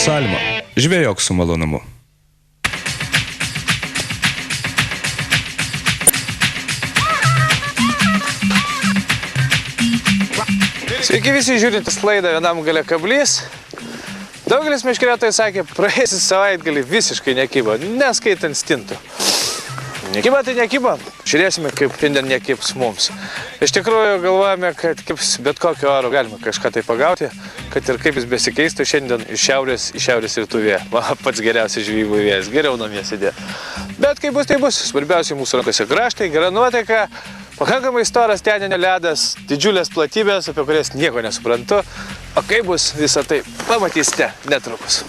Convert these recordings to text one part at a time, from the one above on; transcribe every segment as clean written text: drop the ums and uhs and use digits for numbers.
Salma. Žvejok su malonumu. Sveiki visi, žiūrintys laidą Vienam gale kablys. Daugelis meškeriotojai sakė, praėjusį savaitgalį visiškai nekibo, neskaitant stintų. Nekiba tai nekiba, žiūrėsime, kaip šiandien nekibs mums. Iš tikrųjų galvojame, kad kibs bet kokio oro galima kažką tai pagauti, kad ir kaip jis besikeistų šiandien iš šiaurės rytų vėjo. Pats geriausias žvejybų vėjas, geriau namie sėdė. Bet kaip bus, tai bus. Svarbiausiai mūsų rankose kraštai, gera nuotaika, pakankamai storas teninio ledas, didžiulės platybės, apie kurias nieko nesuprantu. O kaip bus visą tai, pamatysite netrukus.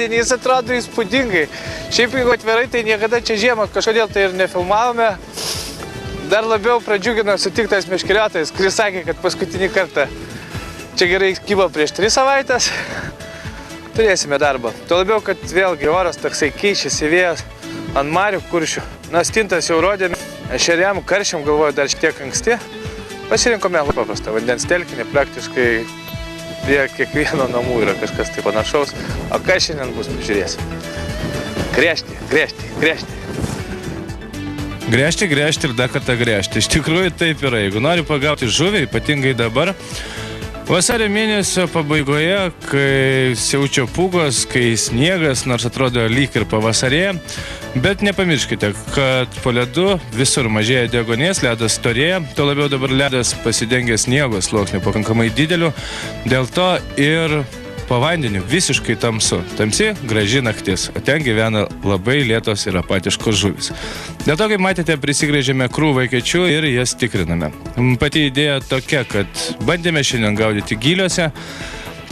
Jis atrodo įspūdingai. Šiaip jeigu atvirai, tai niekada čia žiemą kažkodėl tai ir nefilmavome. Dar labiau pradžiugino sutiktas meškeriotojas, kuris sakė, kad paskutinį kartą čia gerai kibo prieš 3 savaitės. Turėsime darbą. Tuo labiau, kad vėlgi oras toksai keičiasi vėjas ant marių kuršių. Na, stintas jau rodėme, ešeriam, karšiam galvoju dar šiek tiek anksti. Pasirinkome labai paprastą vandens telkinį, praktiškai prie kiekvieno namų yra kažkas tai panašaus. O ką šiandien bus, pažiūrėsim. Gręžti, gręžti, gręžti. Gręžti, gręžti ir dar kartą gręžti. Iš tikrųjų taip yra. Jeigu nori pagauti žuvį, ypatingai dabar, vasario mėnesio pabaigoje, kai siaučia pūgos, kai sniegas, nors atrodo lyg ir pavasarėje, bet nepamirškite, kad po ledu visur mažėja deguonies, ledas storėja, tuo labiau dabar ledas pasidengia sniego sluoksniu pakankamai dideliu, dėl to ir po vandeniu visiškai tamsu. Tamsi, graži naktis, o ten gyvena labai lėtos ir apatiškos žuvys. Dėl to, kaip matėte, prisigrėžėme krūvą kečių ir jas tikriname. Pati idėja tokia, kad bandėme šiandien gaudyti gyliuose,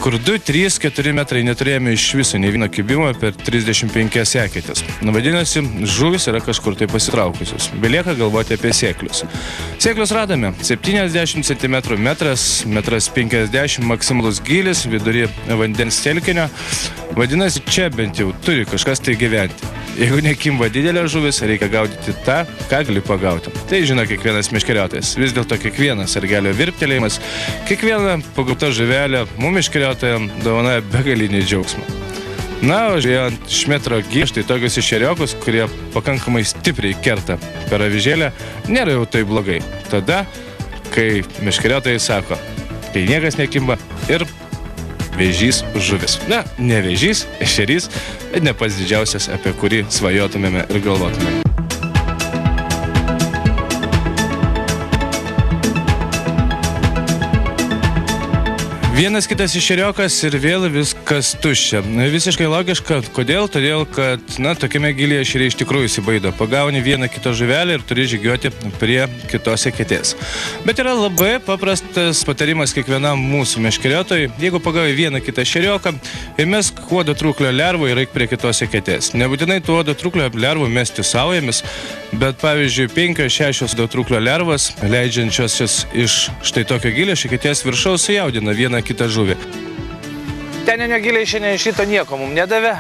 kur 2, 3, 4 metrai neturėjome iš viso nei vieno kibimo per 35 eketės. Vadinasi, žuvis yra kažkur tai pasitraukusios. Belieka galvoti apie sėklius. Sėklius radome 70 cm, metras 50 maksimalus gylis vidury vandens telkinio. Vadinasi, čia bent jau turi kažkas tai gyventi. Jeigu nekimba didelė žuvis, reikia gaudyti tą, ką gali pagauti. Tai žino kiekvienas meškeriotojas. Vis dėlto kiekvienas argelio virptelėjimas, kiekviena pagauta žuvelė mum meškeriotojam dovanoja begalinį džiaugsmą. Na, o žiūrėjant iš metro gylio, štai tokius ešeriokus, kurie pakankamai stipriai kerta per avižėlę, nėra jau tai blogai. Tada, kai meškeriotojai sako, kai niekas nekimba ir vėžys žuvis. Na, ne vėžys, ešerys, bet ne pats didžiausias, apie kurį svajotumėme ir galvotumėme. Vienas kitas ešeriokas ir vėl viskas tuščia. Visiškai logiška. Kodėl? Todėl, kad, na, tokiame gilyje ešeriai iš tikrųjų įsibaido. Pagauni vieną kitą žuvelę ir turi žygiuoti prie kitos eketės. Bet yra labai paprastas patarimas kiekvienam mūsų meškeriotojui. Jeigu pagauji vieną kitą ešerioką, įmesk uodo trūklio lervų ir eik prie kitos eketės. Nebūtinai tų uodo trūklio lervų mesti saujomis, bet pavyzdžiui 5-6 uodo trūklio lervas, leidžiančios iš štai tokio gilio eketės viršaus sujaudina vieną kitą žuvį. Teninio giliai šiandien iš ryto nieko mums nedavė.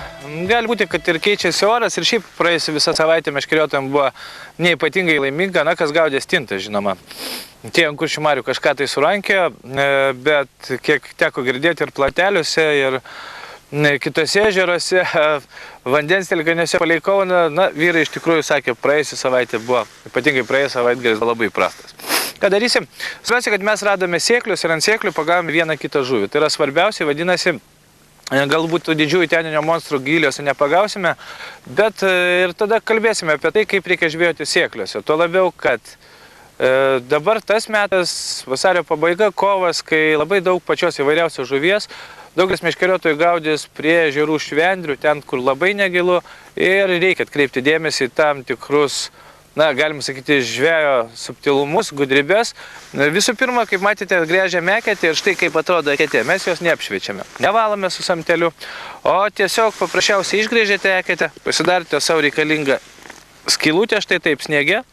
Gali būti, kad ir keičiasi oras ir šiaip praėjusi visą savaitę meškeriotojams buvo neypatingai laiminga, na, kas gaudė stintą, žinoma. Tie ant kuršių marių kažką tai surankėjo, bet kiek teko girdėti ir plateliuose, ir kitose ežeruose, vandens telkiniuose palei Kauną, na, vyrai iš tikrųjų sakė, praėjusi savaitė buvo, ypatingai praėjusi savaitgalis labai prastas. Ką darysim? Svarbiausia, kad mes radome sėklius ir ant sėklių pagavome vieną kitą žuvį. Tai yra svarbiausia, vadinasi, galbūt didžiųjų teninio monstrų gyliuose nepagausime, bet ir tada kalbėsime apie tai, kaip reikia žvejoti sėkliuose. Tuo labiau, kad dabar tas metas, vasario pabaiga, kovas, kai labai daug pačios įvairiausios žuvies, daugelis meškeriotojų gaudys prie ežerų švendrių, ten, kur labai negilu, ir reikia atkreipti dėmesį į tam tikrus, na, galim sakyti, žvejo subtilumus, gudrybės. Visų pirma, kaip matėte, gręžiame eketę ir štai kaip atrodo eketė. Mes jos neapšviečiame, nevalome su samteliu, o tiesiog paprasčiausiai išgręžėte eketę, pasidarėte savo reikalingą skylutę, štai taip sniege.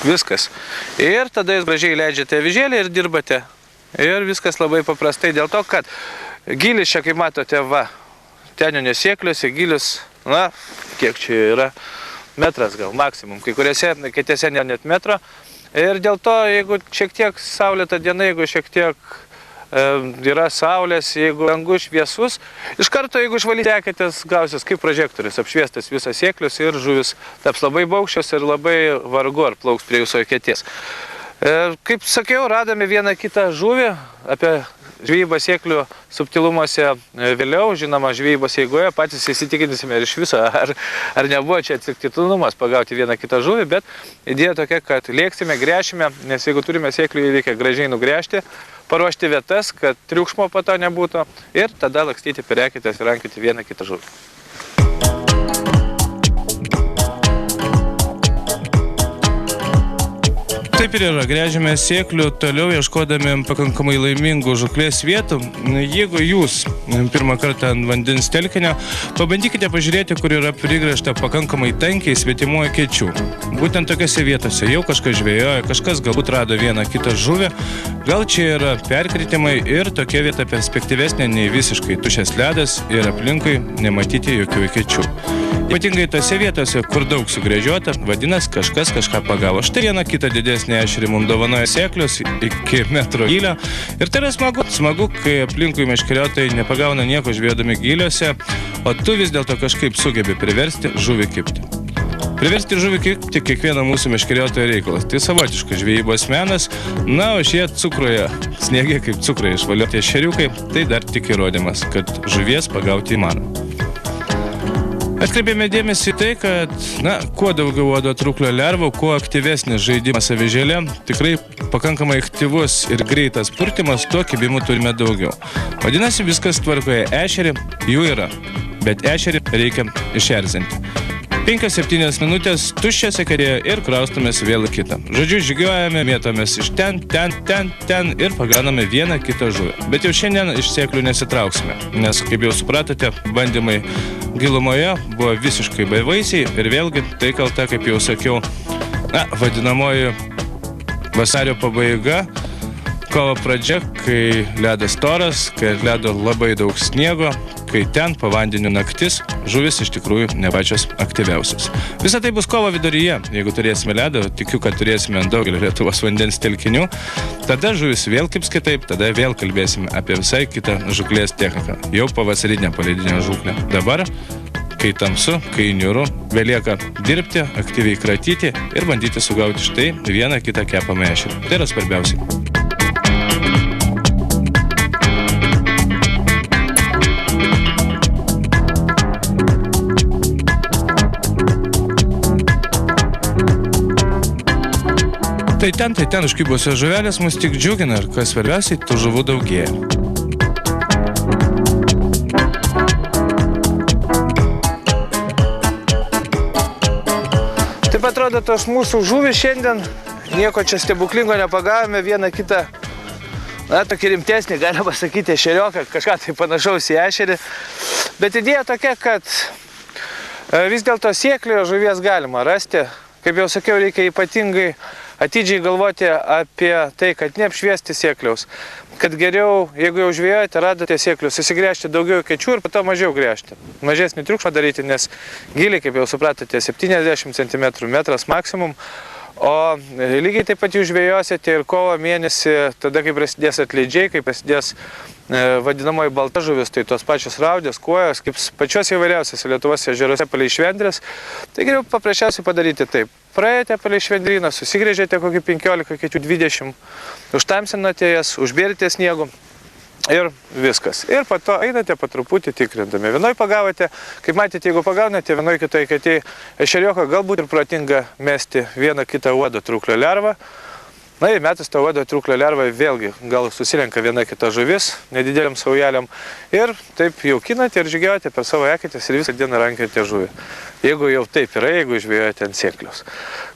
Viskas. Ir tada jūs gražiai leidžiate avižėlį ir dirbate. Ir viskas labai paprastai dėl to, kad gilis čia, kaip matote, va, teninio sėkliuose gilis, na, kiek čia yra, metras gal maksimum, kai kuriuose, kitėse net metro. Ir dėl to, jeigu šiek tiek saulėta diena, jeigu šiek tiek yra saulės, jeigu dangus šviesus, iš karto, jeigu išvalyti eketės, gausis kaip prožektorius, apšviestas visas sėklius ir žuvis taps labai baukščios ir labai vargu ar plauks prie jūsų eketės. Kaip sakiau, radome vieną kitą žuvį, apie žvejybą sėklių subtilumuose vėliau, žinoma, žvejybos eigoje, patys įsitikinsime ir iš viso, ar nebuvo čia atsitiktinumas pagauti vieną kitą žuvį, bet idėja tokia, kad lėksime, gręšime, nes jeigu turime sėklių, reikia gražiai nugręžti, paruošti vietas, kad triukšmo po to nebūtų ir tada lakstyti per eketės ir rankyti vieną kitą žuvį. Taip ir yra, gręžiame sėklių, toliau ieškodami pakankamai laimingų žuklės vietų. Jeigu jūs pirmą kartą ant vandens telkinio, pabandykite pažiūrėti, kur yra prigręžta pakankamai tankiai svetimų ekečių. Būtent tokiose vietose jau kažkas žvejoja, kažkas galbūt rado vieną kitą žuvį, gal čia yra perkritimai ir tokia vieta perspektyvesnė nei visiškai tuščias ledas ir aplinkui nematyti jokių ekečių. Ypatingai tose vietose, kur daug sugręžiota, vadinasi, kažkas kažką pagavo. Štai vieną kitą didesnį ešerį mums dovanoja sėklius iki metro gylio. Ir tai yra smagu, kai aplinkui meškeriotojai nepagauna nieko žvejodami gyliuose, o tu vis dėlto kažkaip sugebi priversti žuvį kibti. Priversti žuvį kibti kiekvieną mūsų meškeriotojo reikalas. Tai savotiškas žvejybos menas, na, o šie cukruje, sniege kaip cukrai išvalioti ešeriukai, tai dar tik įrodymas, kad žuvies pagauti įmanoma. Atkreipėme dėmesį į tai, kad, na, kuo daugiau uodo truklio lervų, kuo aktyvesnis žaidimas avižėlė, tikrai pakankamai aktyvus ir greitas purtimas, tuo kibimų turime daugiau. Vadinasi, viskas tvarkoje. Ešerį jų yra, bet ešerį reikia išerzinti. 5-7 minutės tuščias ekerėje ir kraustumės vėl kitą. Žodžiu, žygiuojame, mėtomės iš ten ir pagauname vieną kitą žuvį. Bet jau šiandien iš sėklių nesitrauksime, nes, kaip jau supratote, bandymai gilumoje buvo visiškai bevaisiai ir vėlgi tai kalta, kaip jau sakiau, vadinamoji vasario pabaiga, kovo pradžia, kai ledas storas, kai ledo labai daug sniego, kai ten po vandeniu naktis, žuvis iš tikrųjų ne pačios aktyviausios. Visą tai bus kovo viduryje, jeigu turėsime ledą, tikiu, kad turėsime daugelį Lietuvos vandens telkinių, tada žuvis vėl kibs kitaip, tada vėl kalbėsime apie visai kitą žuklės techniką, jau pavasarinę paleidinę žuklę. Dabar, kai tamsu, kai niūru, belieka dirbti, aktyviai kratyti ir bandyti sugauti štai vieną kitą kepamą ešerį. Tai yra svarbiausiai. Tai ten užkibusios žuvelės mus tik džiugina ir, kas svarbiausiai, tų žuvų daugėja. Taip atrodo, tos mūsų žuvys šiandien, nieko čia stebuklingo nepagavome, vieną kitą, na, tokį rimtesnį, galima pasakyti, ešerioką, kažką tai panašaus į ešerį. Bet idėja tokia, kad vis dėlto sėklioje žuvies galima rasti. Kaip jau sakiau, reikia ypatingai atidžiai galvoti apie tai, kad neapšviesti sėkliaus. Kad geriau, jeigu jau žvejojate, radote sėklius, susigręžti daugiau kečių ir po to mažiau gręžti. Mažesnį triukšmą daryti, nes giliai, kaip jau supratote, 70 cm, metras maksimum. O lygiai taip pat jūs žvejosite ir kovo mėnesį, tada kai prasidės atleidžiai, kai prasidės vadinamoji balta žuvis, tai tos pačios raudės, kuojos, kaip pačios įvairiausios Lietuvos ežeruose palei švendrės. Tai geriau paprasčiausiai padaryti taip. Praėjote palei švendryną, susigrėžėte kokį 15, kečių 20, užtamsinote jas, užbėrite sniegu ir viskas. Ir po to einate po truputį tikrindami. Vienoj pagavote, kaip matėte, jeigu pagaunate vienoj kitoj eketėj ešerioką, galbūt ir protinga mesti vieną kitą uodo truklio lervą. Na ir metus tą uodo truklio lervą vėlgi gal susirenka viena kita žuvis, nedideliam saujeliam ir taip jaukinate ir žygiuojate per savo eketės ir visą dieną rankiojate žuvį. Jeigu jau taip yra, jeigu žvejojate ant sėklius.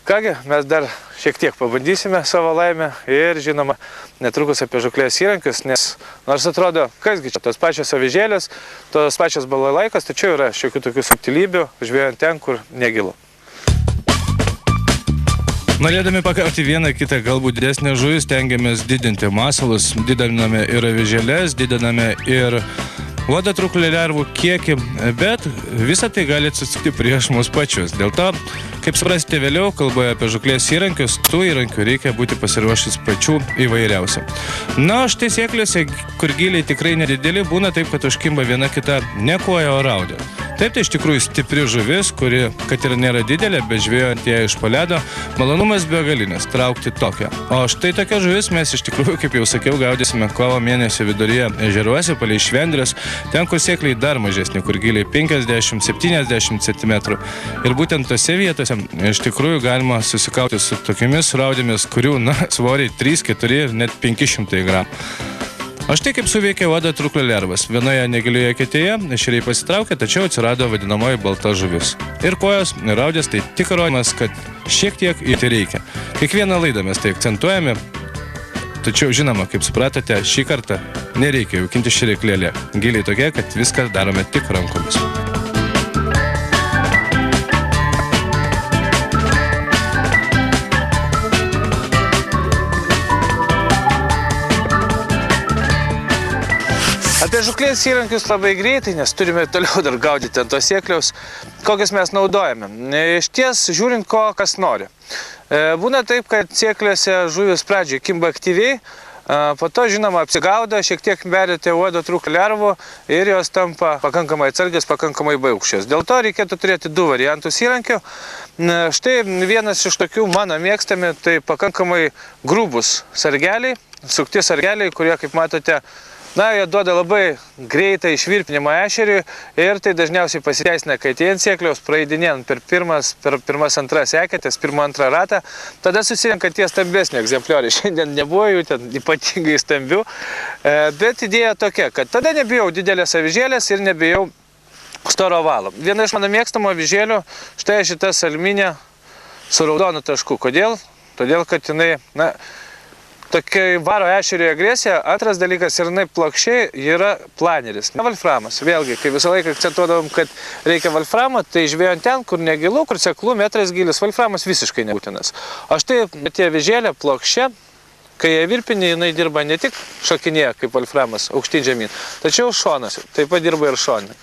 Kągi, mes dar šiek tiek pabandysime savo laimę ir, žinoma, netrukus apie žuklės įrankius, nes nors atrodo, kasgi čia, tos pačios avižėlės, tos pačios balalaikos, tačiau yra šiokių tokių subtilybių, žvejojant ten, kur negilu. Norėdami pagauti vieną kitą galbūt didesnę žuvį, stengiamės didinti masalus, didiname ir avižėles, didiname ir uodatrūklių lervų kiekį, bet visą tai gali atsitikti prieš mus pačius. Dėl to, kaip suprasite vėliau, kalboje apie žuklės įrankius, tų įrankių reikia būti pasiruošęs pačių įvairiausių. Na, štai sėkliuose, kur giliai tikrai nedideli, būna taip, kad užkimba viena kita ne koja, o raudė. Taip, tai iš tikrųjų stipri žuvis, kuri, kad ir nėra didelė, bet žvejojant ją iš po ledo, malonumas begalinis traukti tokią. O štai tokia žuvis mes iš tikrųjų, kaip jau sakiau, gaudysime kovo mėnesio viduryje ežeruose, palei Švendrės, ten, kur sėkliai dar mažesni, kur giliai 50-70 cm. Ir būtent tose vietose iš tikrųjų galima susikauti su tokiamis raudėmis, kurių, svoriai 3, 4 ir net 500 gramų. O štai kaip suveikia uodatrūklio lervas. Vienoje negilioje ketėje ešeriai pasitraukė, tačiau atsirado vadinamoji balta žuvis. Ir kojos, ir raudės tai tik rodymas, kad šiek tiek į tai reikia. Kiekvieną laidą mes tai akcentuojame, tačiau žinoma, kaip supratote, šį kartą nereikia jaukinti šėriklėlė. Giliai tokia, kad viską darome tik rankomis. Apie žuklės įrankius labai greitai, nes turime toliau dar gaudyti ant tos sėkliaus, kokias mes naudojame. Iš ties, žiūrint, ko kas nori. Būna taip, kad sėkliuose žuvis pradžiai kimba aktyviai, po to, žinoma, apsigauda, šiek tiek berite uodatrūklio lervų ir jos tampa pakankamai atsargios, pakankamai baugščios. Dėl to reikėtų turėti 2 variantus įrankių. Štai vienas iš tokių mano mėgstami, tai pakankamai grubus sargeliai, sukti sargeliai, kurie, kaip matote, jie duoda labai greitą išvirpinimą ešeriui ir tai dažniausiai pasiteisina, kai tie ant sėkliaus praeidinėjant per pirmas antras eketės, 1-2 ratą, tada susirenka tie stambesni egzemplioriai. Šiandien nebuvo jų ten ypatingai stambių, bet idėja tokia, kad tada nebijau didelės avižėlės ir nebijau storo valo. Viena iš mano mėgstamų avižėlių, štai šita salminė su raudonu tašku. Kodėl? Todėl, kad jinai, tokia varo ešeriui agresiją. Antras dalykas, ir jinai plokščiai yra planeris, ne valframas. Vėlgi, kai visą laiką akcentuodavom, kad reikia valframo, tai žvejojant ten, kur negilu, kur seklų metras gilis, valframas visiškai nebūtinas. O štai tie avižėlė plokščia, kai jie virpinė, jinai dirba ne tik šokinėje kaip valframas, aukštyn žemyn, tačiau šonas, taip pat dirba ir šonai.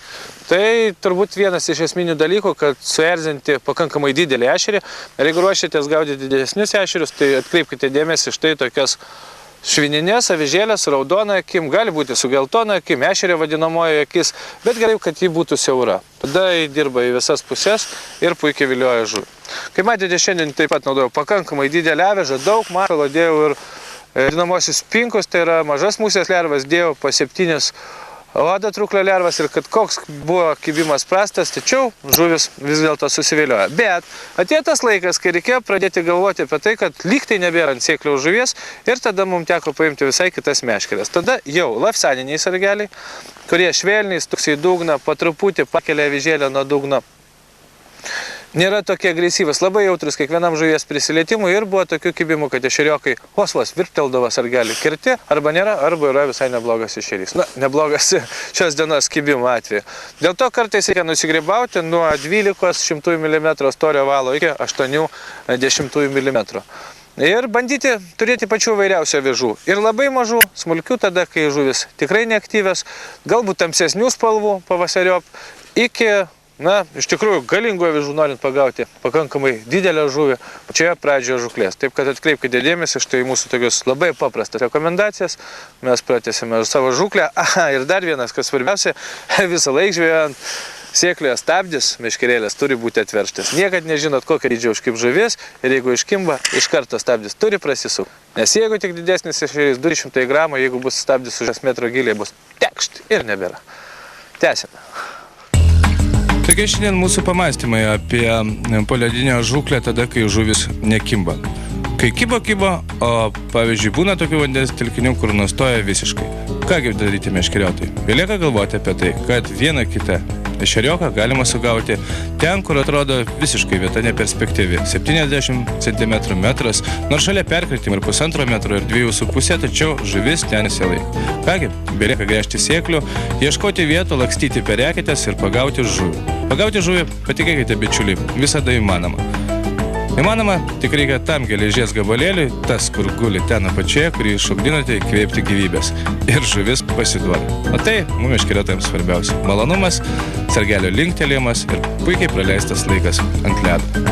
Tai turbūt vienas iš esminių dalykų, kad suerzinti pakankamai didelį ešerį. Ir jeigu ruošiatės gaudyti didesnius ešerius, tai atkreipkite dėmesį štai tokias švininės avižėlės, raudona akim, gali būti su geltona akim, ešerio vadinamoji akis, bet gerai, kad ji būtų siaura. Tada ji dirba į visas pusės ir puikiai vilioja žuvį. Kaip matėte, šiandien taip pat naudojau pakankamai didelę avižą, daug masalo dėjau ir vadinamosius pinkus, tai yra mažas musės lervas, dėjau po 7 uodatrūklio lervas ir kad koks buvo kibimas prastas, tačiau žuvis vis dėlto susivėlioja. Bet atėjo tas laikas, kai reikėjo pradėti galvoti apie tai, kad lyg tai nebėra ant sėkliaus žuvies ir tada mums teko paimti visai kitas meškeres. Tada jau lavsaniniai sargeliai, kurie švelniai stuks į dugną, po truputį pakelia avižėlę nuo dugno. Nėra tokie agresyvus, labai jautrus kiekvienam žuvies prisilietimui ir buvo tokių kibimų, kad ešeriokai vos virpteldavo sargelį kirti, arba nėra, arba yra visai neblogas ešerys. Neblogas šios dienos kibimo atveju. Dėl to kartais reikia nusigrybauti nuo 12 mm storio valo iki 80 mm. Ir bandyti turėti pačių vairiausių avižų. Ir labai mažų, smulkių tada, kai žuvis tikrai neaktyvios, galbūt tamsesnių spalvų pavasariop, iki iš tikrųjų, galingų avižų norint pagauti pakankamai didelę žuvį pačioje pradžioje žuklės. Taip, kad atkreipkite dėmesį, štai mūsų tokios labai paprastas rekomendacijas. Mes pratęsime savo žuklę. Ir dar vienas, kas svarbiausia, visą laiką žvejojant sėklioje stabdis, meškerėlės turi būti atveržtas. Niekad nežinot, kokią dydžią užkimba žuvis ir jeigu iškimba, iš karto stabdis turi prasisukti. Nes jeigu tik didesnis ešerys 200 gramų, jeigu bus stabdis už metro giliai, bus tekšt ir nebėra. Tęsime. Tokie šiandien mūsų pamąstymai apie poledinę žuklę tada, kai žuvis nekimba. Kai kibo, o pavyzdžiui būna tokių vandens telkinių, kur nustoja visiškai. Kągi daryti meškeriotojai? Belieka galvoti apie tai, kad vieną kitą ešerioką galima sugauti ten, kur atrodo visiškai vieta neperspektyvi. 70 cm metras, nors šalia perkritimų ir 1,5 metro ir 2,5, tačiau žuvis ten nesilaiko. Kągi, belieka gręžti sėklių, ieškoti vietų, lakstyti per eketes ir pagauti žuvį. Pagauti žuvį, patikėkite bičiuliai, visada įmanoma. Įmanoma, tik reikia tam geležies gabalėliui, tas, kur guli ten apačioje, kurį iššokdinote, įkvėpti gyvybės. Ir žuvis pasiduoda. O tai mums meškeriotojams svarbiausia. Malonumas, sargelio linktelėjimas ir puikiai praleistas laikas ant ledo.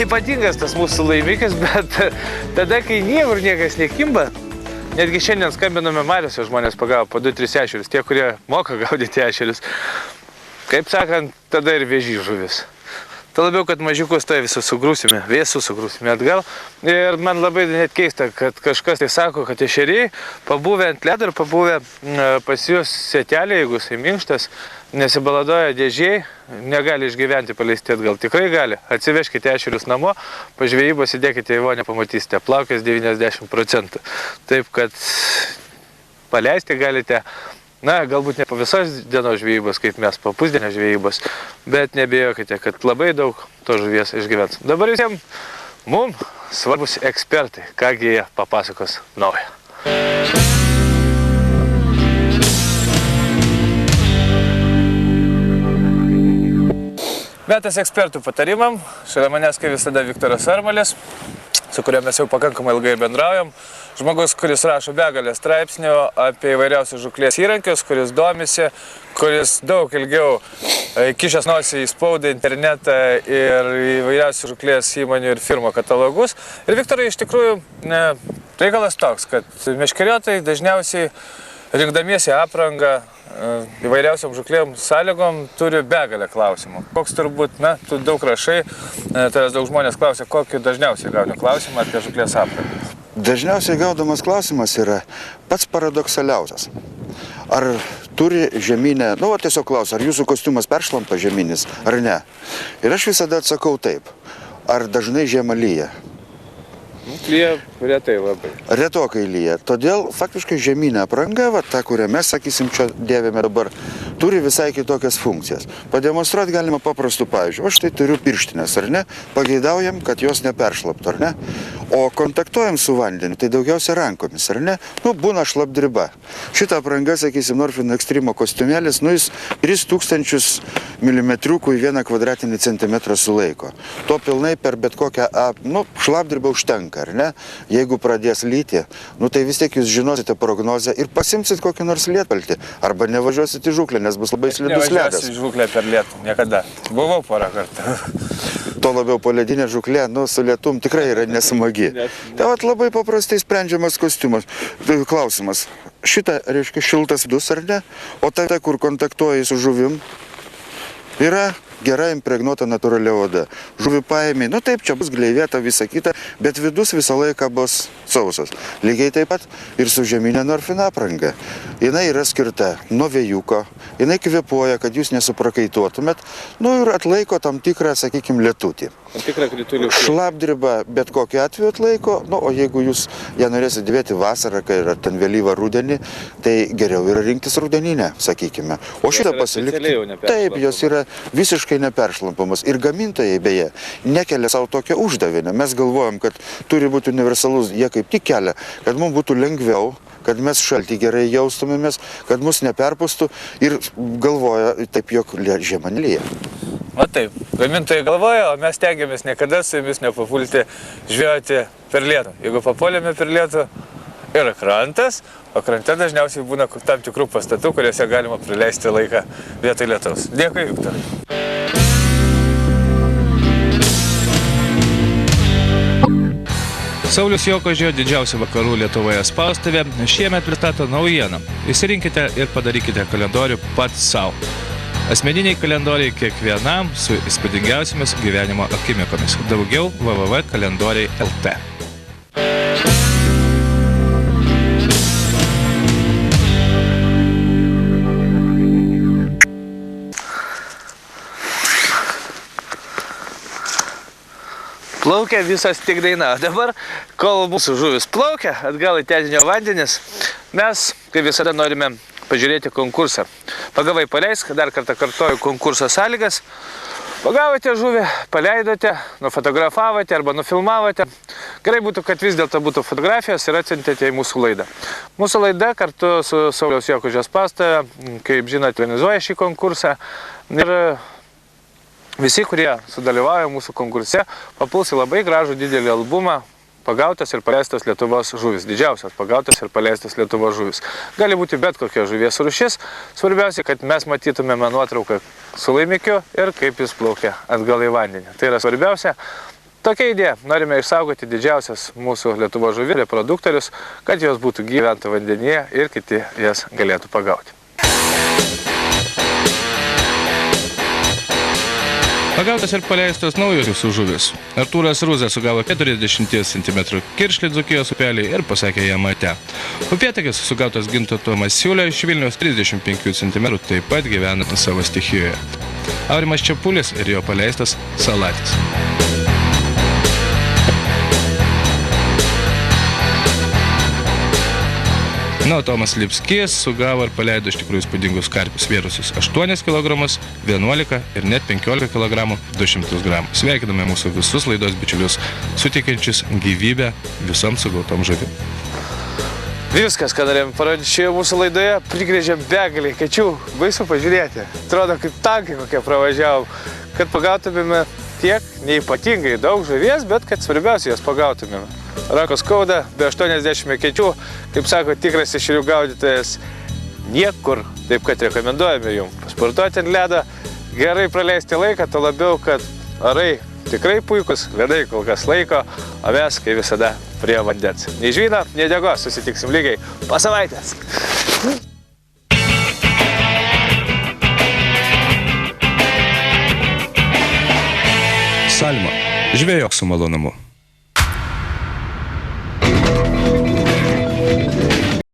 Ypatingas tas mūsų laimikis, bet tada, kai niekur niekas nekimba, netgi šiandien skambinome mariose, žmonės pagavo po 2-3 ešerius, tie, kurie moka gaudyti ešerius, kaip sakant, tada ir vėžys žuvis. Tai labiau, kad mažiukus tai visus sugrūsime, vėsus sugrūsime atgal. Ir man labai net keista, kad kažkas tai sako, kad ešeriai pabuvę ant ledo ir pabuvę pas jūs setelė, jeigu jisai minkštas, nesibaladoja dėžiai, negali išgyventi paleisti atgal. Tikrai gali. Atsiveškite ešerius namo, pažvejybos įdėkite į vonę, pamatysite. Plaukės 90%. Taip, kad paleisti galite, na, galbūt ne po visos dienos žvejybos, kaip mes, po pusdienio žvejybos, bet nebijokite, kad labai daug to žuvies išgyvens. Dabar visiems mums svarbus ekspertai, kągi jie papasakos naują. Metas ekspertų patarimam. Šalia manęs, kaip visada, Viktoras Armalis, su kuriuo mes jau pakankamai ilgai bendraujam. Žmogus, kuris rašo begalę straipsnių apie įvairiausius žūklės įrankius, kuris domisi, kuris daug ilgiau kišęs nosį į spaudą, internetą ir įvairiausių žūklės įmonių ir firmų katalogus. Ir Viktorai, iš tikrųjų, reikalas toks, kad meškeriotojai dažniausiai rinkdamiesi aprangą įvairiausiam žūklėm sąlygom turi begalę klausimų. Koks turbūt, na, tu daug rašai, tavęs daug žmonės klausia, kokį dažniausiai gauni klausimą apie žūklės aprangą. Dažniausiai gaudamas klausimas yra pats paradoksaliausias. Ar turi žeminę, nu, tiesiog klausia, ar jūsų kostiumas peršlampa žeminis, ar ne? Ir aš visada atsakau taip, ar dažnai žiemą lyja? Lyja retai labai. Retokai lyja. Todėl faktiškai žeminė apranga, va, ta, kurią mes, sakysim, čia dėvime dabar, turi visai kitokias funkcijas. Pademonstruoti galima paprastų pavyzdžių. Aš tai turiu pirštinės, ar ne? Pageidaujam, kad jos neperšlaptų, ar ne? O kontaktuojam su vandeniu, tai daugiausia rankomis, ar ne? Nu, būna šlapdriba. Šitą aprangą, sakysim, Norfino Extremo kostiumėlis, nu, jis 3000 mm į 1 kvadratinį centimetrą sulaiko. To pilnai per bet kokią, nu, šlapdribą užtenka, ar ne? Jeigu pradės lyti, nu, tai vis tiek jūs žinosite prognozę ir pasimsit kokį nors lietpaltį. Arba nevažiuosit į žūklę, nes bus labai slidus ledas. Nevažiuosi į žūklę per lietų, niekada. Buvau porą kartų. To labiau poledinė žūklė, nu, su lietum tikrai yra nesmagi. Tai vat labai paprastai sprendžiamas kostiumas. Klausimas. Šitą, reiškia, šiltas vidus, ar ne? O ta, kur kontaktuoji su žuvim, yra gera impregnuota natūralia oda. Žuvį paėmė, nu taip, čia bus gleivėta, visa kita, bet vidus visą laiką bus sausas. Lygiai taip pat ir su žeminė Norfino apranga. Jinai yra skirta nuo vėjuko, jinai kvėpuoja, kad jūs nesuprakaituotumėt, nu ir atlaiko tam tikrą, sakykime, lietutį. Tam tikrą kritulių. Šlapdriba bet kokiu atveju atlaiko, nu, o jeigu jūs ją norėsite dėvėti vasarą, kai yra ten vėlyvą rudenį, tai geriau yra rinktis rudeninę, sakykime. O šitą pasilikti, taip, jos yra visiškai neperšlampamos. Ir gamintojai, beje, nekelia savo tokią uždavinę. Mes galvojam, kad turi būti universalus, jie kaip tik kelia, kad mums būtų lengviau, kad mes šaltį gerai jaustumėmės, kad mus neperpustų ir galvoja taip, jog žiema nelyja. Va taip, gamintojai galvoja, o mes tengiamės niekada su jumis nepapulti žvejoti per lietų. Jeigu papuolėme per lietų, yra krantas, o krante dažniausiai būna tam tikrų pastatų, kuriuose galima praleisti laiką vietoj lietaus. Dėkui, Viktorai. Saulius Jokožio didžiausia vakarų Lietuvoje spaustuvė šiemet pristato naujieną. Įsirinkite ir padarykite kalendorių pats savo. Asmeniniai kalendoriai kiekvienam su įspūdingiausiamis gyvenimo akimikomis. Daugiau www.kalendoriai.lt. Plaukia visas tik daina. Dabar, kol mūsų žuvis plaukia atgal į tezinio vandenis, mes, kaip visada, norime pažiūrėti konkursą. Pagavai paleisk, dar kartą kartoju konkurso sąlygas. Pagavote žuvį, paleidote, nufotografavote arba nufilmavote. Gerai būtų, kad vis dėlto būtų fotografijos ir atsiuntėte į mūsų laidą. Mūsų laida kartu su Sauliaus Jokožio spaustuvė, kaip žinote, organizuoja šį konkursą. Ir visi, kurie sudalyvauja mūsų konkurse, papuls į labai gražų didelį albumą Pagautas ir paleistas Lietuvos žuvis. Didžiausias pagautas ir paleistas Lietuvos žuvis. Gali būti bet kokia žuvies rūšis. Svarbiausia, kad mes matytumėme nuotrauką su laimikiu ir kaip jis plaukia atgal į vandenį. Tai yra svarbiausia. Tokia idėja. Norime išsaugoti didžiausias mūsų Lietuvos žuvių reproduktorius, kad jos būtų gyventa vandenyje ir kiti jas galėtų pagauti. Pagautas ir paleistas naujosios žuvis. Artūras Ruzas sugavo 40 cm kiršlį Dzūkijos upelį ir pasakė jam ate. Upėtakis sugautas Gintauto Masiulio iš Vilniaus 35 cm taip pat gyvena savo stichijoje. Aurimas Čepulis ir jo paleistas Salatis. Na, Tomas Lipskis sugavo ir paleido iš tikrųjų įspūdingus karpius vėrusius 8 kg, 11 ir net 15 kg 200 g. Sveikiname mūsų visus laidos bičiulius, suteikiančius gyvybę visom sugautom žuvim. Viskas, ką norėjom parodyti šioje mūsų laidoje, prigrėžėm begalį kačių. Baisu pažiūrėti. Atrodo, kaip tankai kokie pravažiavom. Kad pagautumėme tiek neipatingai daug žuvies, bet kad svarbiausia jas pagautumėme. Rankos skauda, be 80 kačių, kaip sako tikras ešerių gaudytojas, niekur. Taip kad rekomenduojame jums pasportuoti ant ledo, gerai praleisti laiką, to labiau, kad orai tikrai puikus, ledai kol kas laiko, o mes, kaip visada, prie vandens. Nei žvyno, nei degos, susitiksim lygiai po savaitės. Salma. Žvejok su malonumu.